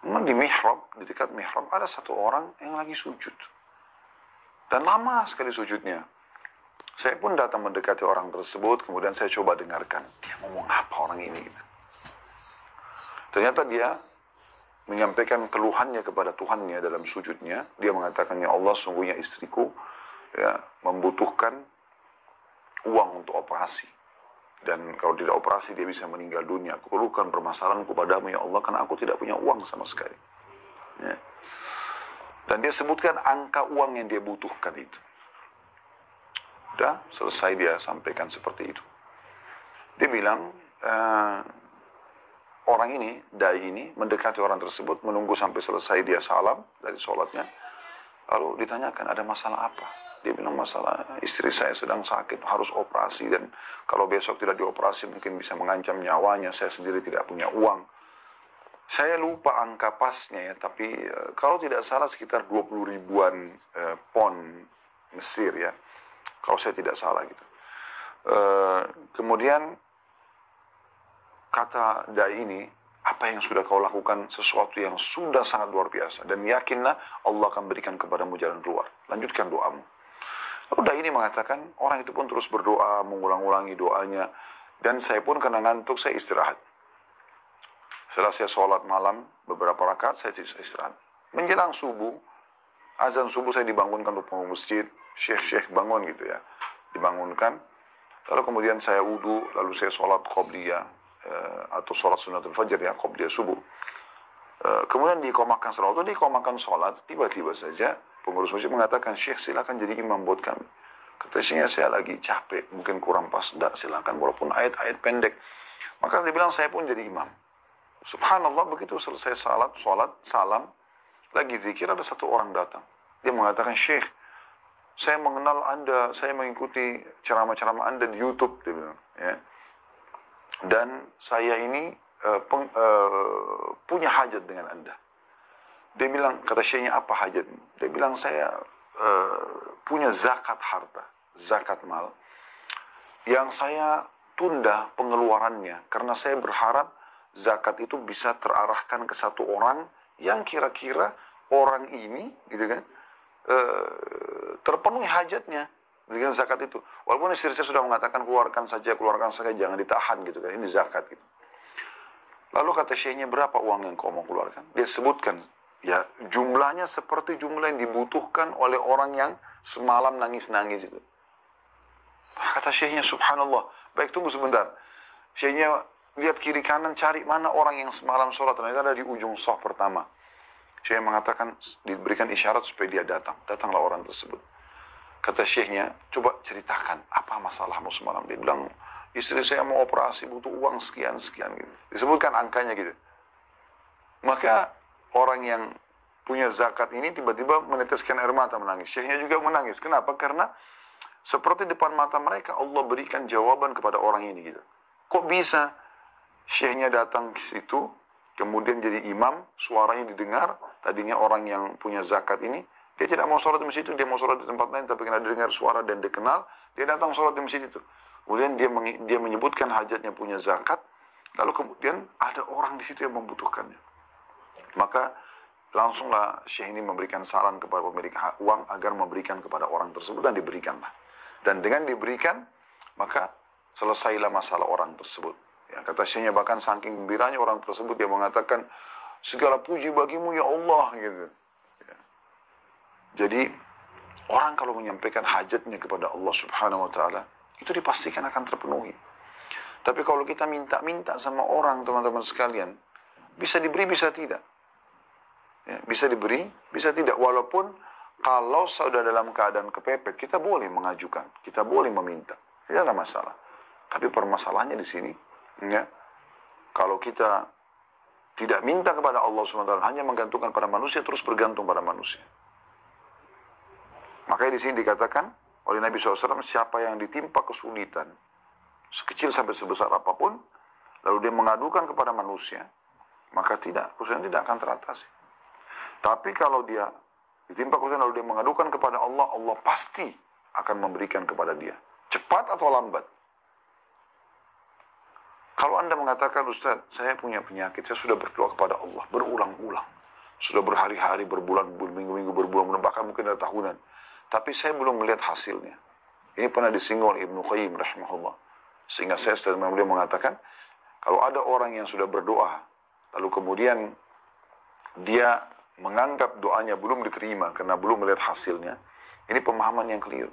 Memang di mihrab, di dekat mihrab ada satu orang yang lagi sujud. Dan lama sekali sujudnya. Saya pun datang mendekati orang tersebut, kemudian saya coba dengarkan. Dia ngomong apa orang ini? Gitu. Ternyata dia menyampaikan keluhannya kepada Tuhannya dalam sujudnya. Dia mengatakan, ya Allah, sungguhnya istriku ya, membutuhkan uang untuk operasi. Dan kalau tidak operasi dia bisa meninggal dunia. Aku keluhkan permasalahanku padamu ya Allah, karena aku tidak punya uang sama sekali. Ya. Dan dia sebutkan angka uang yang dia butuhkan itu. Udah selesai dia sampaikan seperti itu. Dia bilang, orang ini, dai ini, mendekati orang tersebut, menunggu sampai selesai dia salam dari sholatnya. Lalu ditanyakan, ada masalah apa? Dia bilang, masalah istri saya sedang sakit, harus operasi. Dan kalau besok tidak dioperasi mungkin bisa mengancam nyawanya. Saya sendiri tidak punya uang. Saya lupa angka pasnya ya, tapi kalau tidak salah sekitar 20 ribuan pon Mesir ya. Kalau saya tidak salah gitu. Kemudian kata dai ini, apa yang sudah kau lakukan sesuatu yang sudah sangat luar biasa. Dan yakinlah Allah akan berikan kepadamu jalan keluar. Lanjutkan doamu. Lalu dai ini mengatakan, orang itu pun terus berdoa, mengulang-ulangi doanya. Dan saya pun karena ngantuk, saya istirahat. Setelah saya sholat malam, beberapa rakaat, saya istirahat. Menjelang subuh, azan subuh saya dibangunkan untuk penghuni masjid. Syekh bangun gitu ya. Dibangunkan. Lalu kemudian saya wudu, lalu saya sholat qobliyah. Atau sholat sunnatul fajr ya, qobliyah subuh. Kemudian diikomakan sholat. Waktu diikomakan sholat, tiba-tiba saja pengurus masjid mengatakan, Syekh silakan jadi imam buat kami. Kata Syekh, saya lagi capek, mungkin kurang pas. Tidak, silakan, walaupun ayat-ayat pendek. Maka dia bilang, saya pun jadi imam. Subhanallah, begitu selesai sholat, salam, lagi zikir, ada satu orang datang. Dia mengatakan, Syekh, saya mengenal Anda, saya mengikuti ceramah-ceramah Anda di YouTube, dia bilang, ya. Dan saya ini punya hajat dengan Anda. Dia bilang, kata Syekhnya, apa hajat? Dia bilang, saya punya zakat harta, zakat mal, yang saya tunda pengeluarannya, karena saya berharap zakat itu bisa terarahkan ke satu orang yang kira-kira orang ini, gitu kan, terpenuhi hajatnya dengan zakat itu. Walaupun istri saya sudah mengatakan keluarkan saja, jangan ditahan gitu kan, ini zakat gitu. Lalu kata Syekhnya, berapa uang yang kau mau keluarkan? Dia sebutkan, ya jumlahnya seperti jumlah yang dibutuhkan oleh orang yang semalam nangis-nangis itu. Kata Syekhnya, subhanallah, baik tunggu sebentar. Syekhnya lihat kiri kanan, cari mana orang yang semalam sholat, ternyata ada di ujung shaf pertama. Syekh mengatakan, diberikan isyarat supaya dia datang. Datanglah orang tersebut. Kata Syekhnya, coba ceritakan, apa masalahmu semalam? Dia bilang, istri saya mau operasi, butuh uang sekian-sekian gitu. Disebutkan angkanya gitu. Maka orang yang punya zakat ini tiba-tiba meneteskan air mata, menangis. Syekhnya juga menangis. Kenapa? Karena seperti depan mata mereka, Allah berikan jawaban kepada orang ini gitu. Kok bisa Syekhnya datang ke situ, kemudian jadi imam, suaranya didengar, tadinya orang yang punya zakat ini, dia tidak mau sholat di masjid itu, dia mau sholat di tempat lain, tapi karena dia dengar suara dan dikenal, dia datang sholat di masjid itu. Kemudian dia menyebutkan hajatnya punya zakat, lalu kemudian ada orang di situ yang membutuhkannya. Maka langsunglah Syekh ini memberikan saran kepada pemilik uang agar memberikan kepada orang tersebut, dan diberikanlah. Dan dengan diberikan, maka selesailah masalah orang tersebut. Ya, kata Syekhnya, bahkan saking gembiranya orang tersebut, dia mengatakan, segala puji bagimu ya Allah gitu. Ya. Jadi orang kalau menyampaikan hajatnya kepada Allah subhanahu wa ta'ala, itu dipastikan akan terpenuhi. Tapi kalau kita minta-minta sama orang, teman-teman sekalian, bisa diberi, bisa tidak. Ya, bisa diberi, bisa tidak. Walaupun kalau sudah dalam keadaan kepepet, kita boleh mengajukan, kita boleh meminta, tidak ada masalah. Tapi permasalahannya di sini, ya, kalau kita tidak minta kepada Allah SWT, hanya menggantungkan pada manusia, terus bergantung pada manusia. Makanya di sini dikatakan oleh Nabi SAW, siapa yang ditimpa kesulitan, sekecil sampai sebesar apapun, lalu dia mengadukan kepada manusia, maka kesulitan tidak akan teratasi. Tapi kalau dia ditimpa kesulitan lalu dia mengadukan kepada Allah, Allah pasti akan memberikan kepada dia, cepat atau lambat. Kalau Anda mengatakan, Ustaz, saya punya penyakit, saya sudah berdoa kepada Allah berulang-ulang, sudah berhari-hari, berbulan, minggu-minggu, berbulan-bulan, bahkan mungkin ada tahunan. Tapi saya belum melihat hasilnya. Ini pernah disinggung oleh Ibnu Qayyim rahimahullah. Sehingga saya setelah beliau mengatakan, kalau ada orang yang sudah berdoa, lalu kemudian dia menganggap doanya belum diterima karena belum melihat hasilnya, ini pemahaman yang keliru.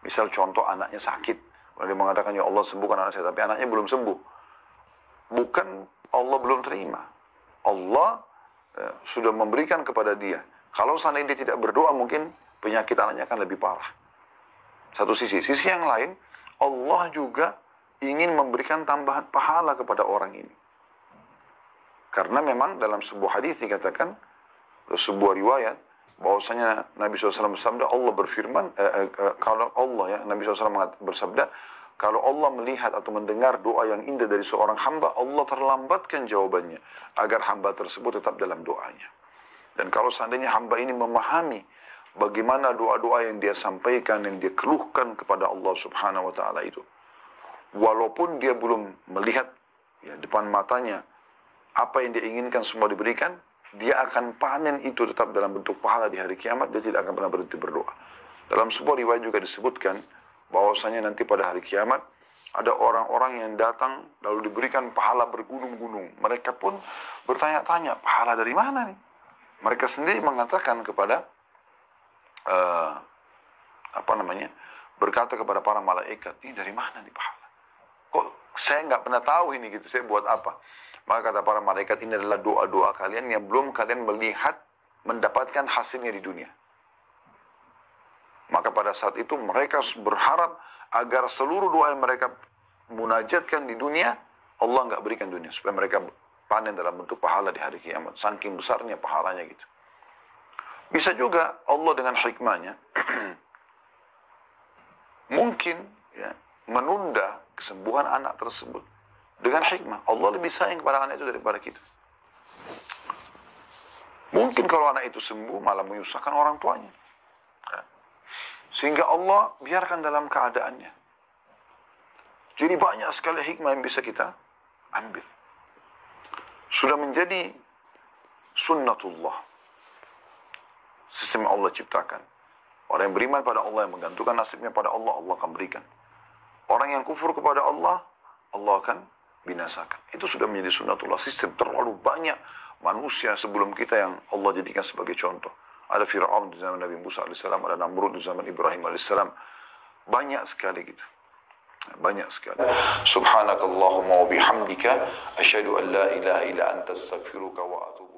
Misal contoh anaknya sakit, lalu dia mengatakan, ya Allah sembuhkan anak saya, tapi anaknya belum sembuh. Bukan Allah belum terima. Allah sudah memberikan kepada dia. Kalau seandainya dia tidak berdoa, mungkin penyakit anaknya akan lebih parah. Satu sisi. Sisi yang lain, Allah juga ingin memberikan tambahan pahala kepada orang ini. Karena memang dalam sebuah hadis dikatakan, sebuah riwayat, bahwasanya Nabi SAW bersabda, Allah berfirman, kalau Allah ya, Nabi SAW bersabda, kalau Allah melihat atau mendengar doa yang indah dari seorang hamba, Allah terlambatkan jawabannya, agar hamba tersebut tetap dalam doanya. Dan kalau seandainya hamba ini memahami bagaimana doa-doa yang dia sampaikan, yang dia keluhkan kepada Allah Subhanahu wa Ta'ala itu, walaupun dia belum melihat ya, depan matanya apa yang dia inginkan semua diberikan, dia akan panen itu tetap dalam bentuk pahala di hari kiamat. Dia tidak akan pernah berhenti berdoa. Dalam sebuah riwayat juga disebutkan bahwasanya nanti pada hari kiamat ada orang-orang yang datang lalu diberikan pahala bergunung-gunung. Mereka pun bertanya-tanya, pahala dari mana nih? Mereka sendiri mengatakan kepada berkata kepada para malaikat, ini dari mana nih pahala? Kok saya nggak pernah tahu ini gitu, saya buat apa? Maka kata para malaikat, ini adalah doa-doa kalian yang belum kalian melihat mendapatkan hasilnya di dunia. Maka pada saat itu mereka berharap agar seluruh doa yang mereka munajatkan di dunia, Allah nggak berikan dunia, supaya mereka panen dalam bentuk pahala di hari kiamat. Saking besarnya pahalanya gitu. Bisa juga Allah dengan hikmahnya mungkin ya, menunda kesembuhan anak tersebut dengan hikmah. Allah lebih sayang kepada anak itu daripada kita. Mungkin kalau anak itu sembuh malah menyusahkan orang tuanya. Sehingga Allah biarkan dalam keadaannya. Jadi banyak sekali hikmah yang bisa kita ambil. Sudah menjadi sunnatullah. Sistem Allah ciptakan. Orang yang beriman pada Allah, yang menggantungkan nasibnya pada Allah, Allah akan berikan. Orang yang kufur kepada Allah, Allah akan binasakan. Itu sudah menjadi sunnatullah. Sistem terlalu banyak manusia sebelum kita yang Allah jadikan sebagai contoh. Ada Fir'aun di zaman Nabi Musa AS, ada Namrud di zaman Ibrahim AS. Banyak sekali gitu. Banyak sekali. Subhanakallahumma wa bihamdika, asyhadu an la ilaha illa anta astaghfiruka wa atubu